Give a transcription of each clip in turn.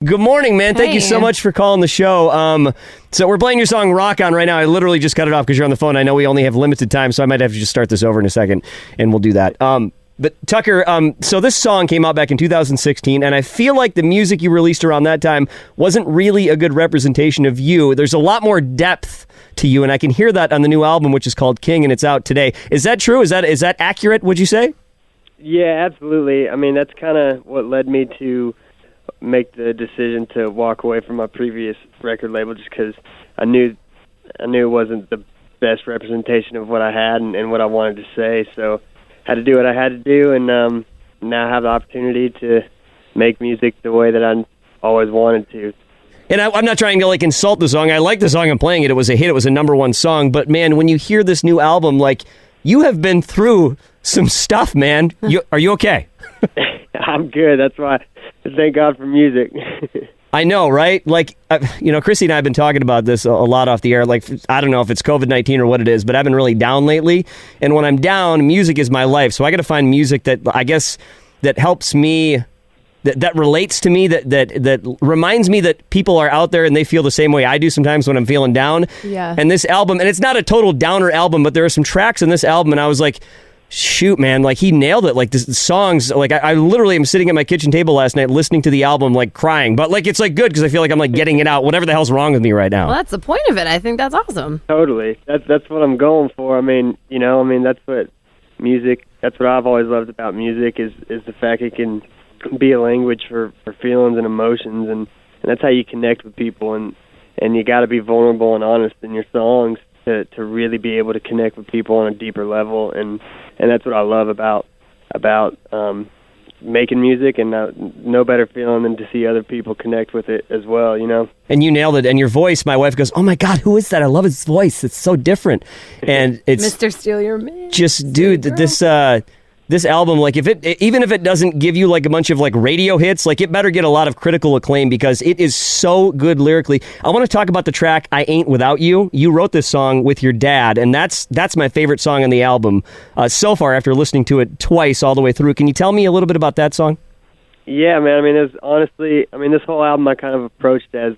Good morning, man. Thank you so much for calling the show. So we're playing your song Rock On right now. I literally just cut it off because you're on the phone. I know we only have limited time, so I might have to just start this over in a second, and we'll do that. But Tucker, so this song came out back in 2016, and I feel like the music you released around that time wasn't really a good representation of you. There's a lot more depth to you, and I can hear that on the new album, which is called King, and it's out today. Is that true? Is that accurate, would you say? Yeah, absolutely. I mean, that's kind of what led me to make the decision to walk away from my previous record label, just because I knew it wasn't the best representation of what I had and what I wanted to say. So I had to do what I had to do, and now I have the opportunity to make music the way that I always wanted to. And I'm not trying to insult the song. I like the song. I'm playing it. It was a hit. It was a number one song. But man, when you hear this new album, you have been through some stuff, man. Are you okay? I'm good. That's why. Thank God for music. I know, right? Chrissy and I have been talking about this a lot off the air. I don't know if it's COVID-19 or what it is, but I've been really down lately. And when I'm down, music is my life. So I got to find music that I guess that helps me, that relates to me, that reminds me that people are out there and they feel the same way I do sometimes when I'm feeling down. Yeah. And this album, and it's not a total downer album, but there are some tracks in this album, and I was like, shoot, man, he nailed it. The songs, I literally am sitting at my kitchen table last night listening to the album, crying. But, it's, good because I feel like I'm, getting it out. Whatever the hell's wrong with me right now. Well, that's the point of it. I think that's awesome. Totally. That's what I'm going for. That's what music, that's what I've always loved about music is the fact it can be a language for feelings and emotions, and that's how you connect with people. And you got to be vulnerable and honest in your songs to really be able to connect with people on a deeper level, and that's what I love about making music, and no better feeling than to see other people connect with it as well, And you nailed it. And your voice, my wife goes, "Oh my God, who is that? I love his voice. It's so different." And it's Mr. Steal Your Man. Just, dude, this album, even if it doesn't give you a bunch of radio hits, it better get a lot of critical acclaim because it is so good lyrically. I want to talk about the track I Ain't Without You. You wrote this song with your dad, and that's my favorite song on the album so far after listening to it twice all the way through. Can you tell me a little bit about that song? Yeah, man. This whole album I kind of approached as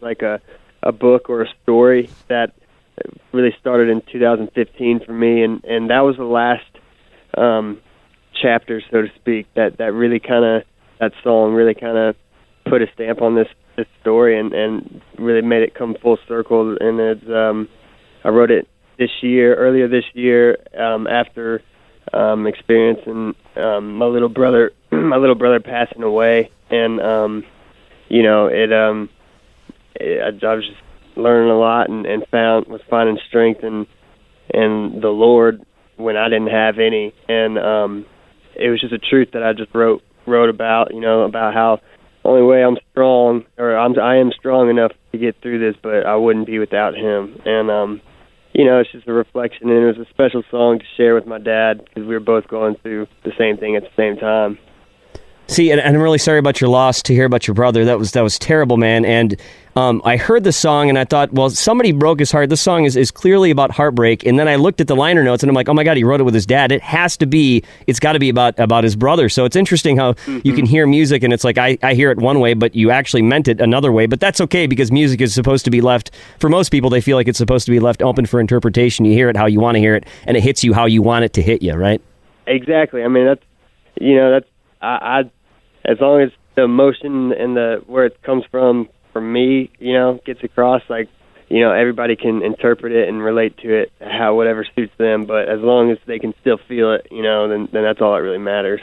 a book or a story that really started in 2015 for me, and that was the last chapter, so to speak, that really that song really put a stamp on this story and really made it come full circle. And it's I wrote it earlier this year, after experiencing my little brother passing away, and I was just learning a lot and was finding strength in the Lord when I didn't have any, and it was just a truth that I just wrote about, about how only way I'm strong, or I am strong enough to get through this, but I wouldn't be without him. And, it's just a reflection, and it was a special song to share with my dad because we were both going through the same thing at the same time. See, and I'm really sorry about your loss, to hear about your brother. That was terrible, man. And I heard the song and I thought, well, somebody broke his heart. This song is clearly about heartbreak. And then I looked at the liner notes and I'm like, oh my God, he wrote it with his dad. It's got to be about his brother. So it's interesting how you can hear music and it's I hear it one way, but you actually meant it another way. But that's okay because music is supposed to be left, for most people, they feel like it's supposed to be left open for interpretation. You hear it how you want to hear it and it hits you how you want it to hit you, right? Exactly. As long as the emotion and where it comes from me, gets across, everybody can interpret it and relate to it how whatever suits them. But as long as they can still feel it, then that's all that really matters.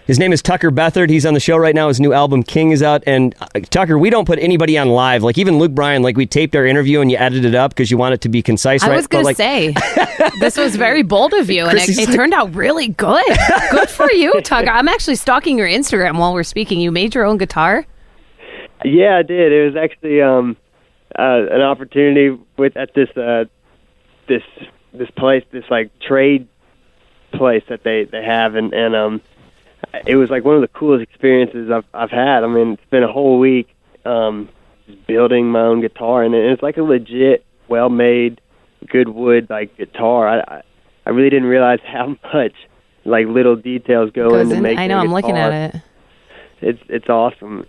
His name is Tucker Beathard. He's on the show right now. His new album, King, is out. And Tucker, we don't put anybody on live. Even Luke Bryan, we taped our interview and you edited it up because you want it to be concise, right? I was going to say, this was very bold of you, and it turned out really good. Good for you, Tucker. I'm actually stalking your Instagram while we're speaking. You made your own guitar? Yeah, I did. It was actually an opportunity at this place, this trade place that they have, and it was one of the coolest experiences I've had. It's been a whole week just building my own guitar, and it's a legit, well-made, good wood guitar. I really didn't realize how much little details go into making. I know. I'm looking at it. It's awesome.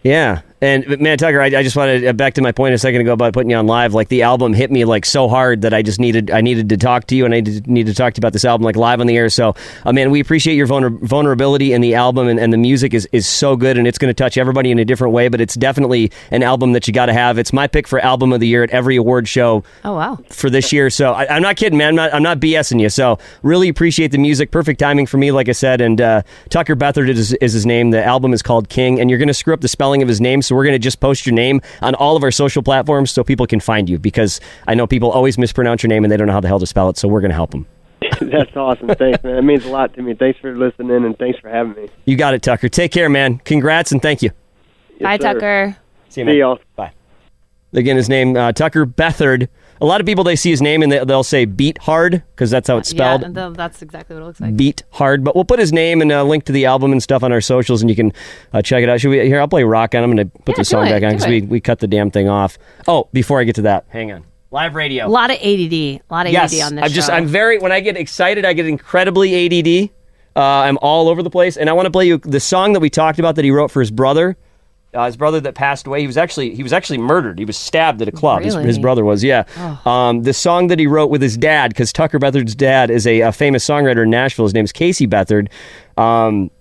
Yeah, And man, Tucker, I just wanted back to my point a second ago about putting you on live. Like the album hit me like so hard that I needed to talk to you, and I needed to talk to you about this album like live on the air. So, man, we appreciate your vulnerability in the album, and the music is so good, and it's going to touch everybody in a different way. But it's definitely an album that you got to have. It's my pick for album of the year at every award show. Oh wow! For this year, so I'm not kidding, man. I'm not BSing you. So really appreciate the music. Perfect timing for me, like I said. And Tucker Beathard is his name. The album is called King, and you're going to screw up the spelling of his name. So we're going to just post your name on all of our social platforms so people can find you, because I know people always mispronounce your name and they don't know how the hell to spell it, so we're going to help them. That's awesome. Thanks, man. It means a lot to me. Thanks for listening, and thanks for having me. You got it, Tucker. Take care, man. Congrats, and thank you. Bye, Sir. Tucker. See you, man. See y'all. Bye. Again, his name, Tucker Beathard. A lot of people, they see his name and they'll say Beathard, because that's how it's spelled. Yeah, that's exactly what it looks like. Beathard. But we'll put his name and a link to the album and stuff on our socials, and you can check it out. Here, I'll play rock on. I'm going to put the song back on because we cut the damn thing off. Oh, before I get to that, hang on. Live radio. A lot of ADD. A lot of ADD on this show. When I get excited, I get incredibly ADD. I'm all over the place. And I want to play you the song that we talked about that he wrote for his brother. His brother that passed away, he was actually murdered. He was stabbed at a club. Really? His brother was, yeah. Oh. The song that he wrote with his dad, because Tucker Beathard's dad is a famous songwriter in Nashville. His name is Casey Beathard.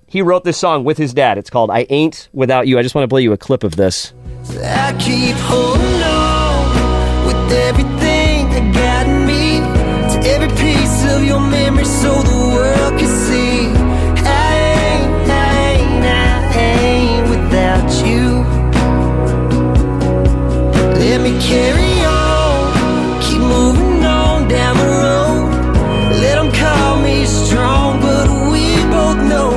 He wrote this song with his dad. It's called I Ain't Without You. I just want to play you a clip of this. I keep holding on with everything I got in me, to every piece of your memory so the world can see. I ain't without you. Let me carry on, keep moving on down the road. Let them call me strong, but we both know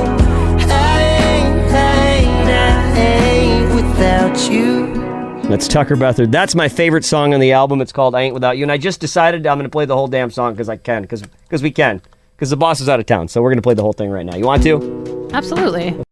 I ain't without you. That's Tucker Beathard. That's my favorite song on the album. It's called I Ain't Without You. And I just decided I'm going to play the whole damn song because I can, because we can. Because the boss is out of town, so we're going to play the whole thing right now. You want to? Absolutely.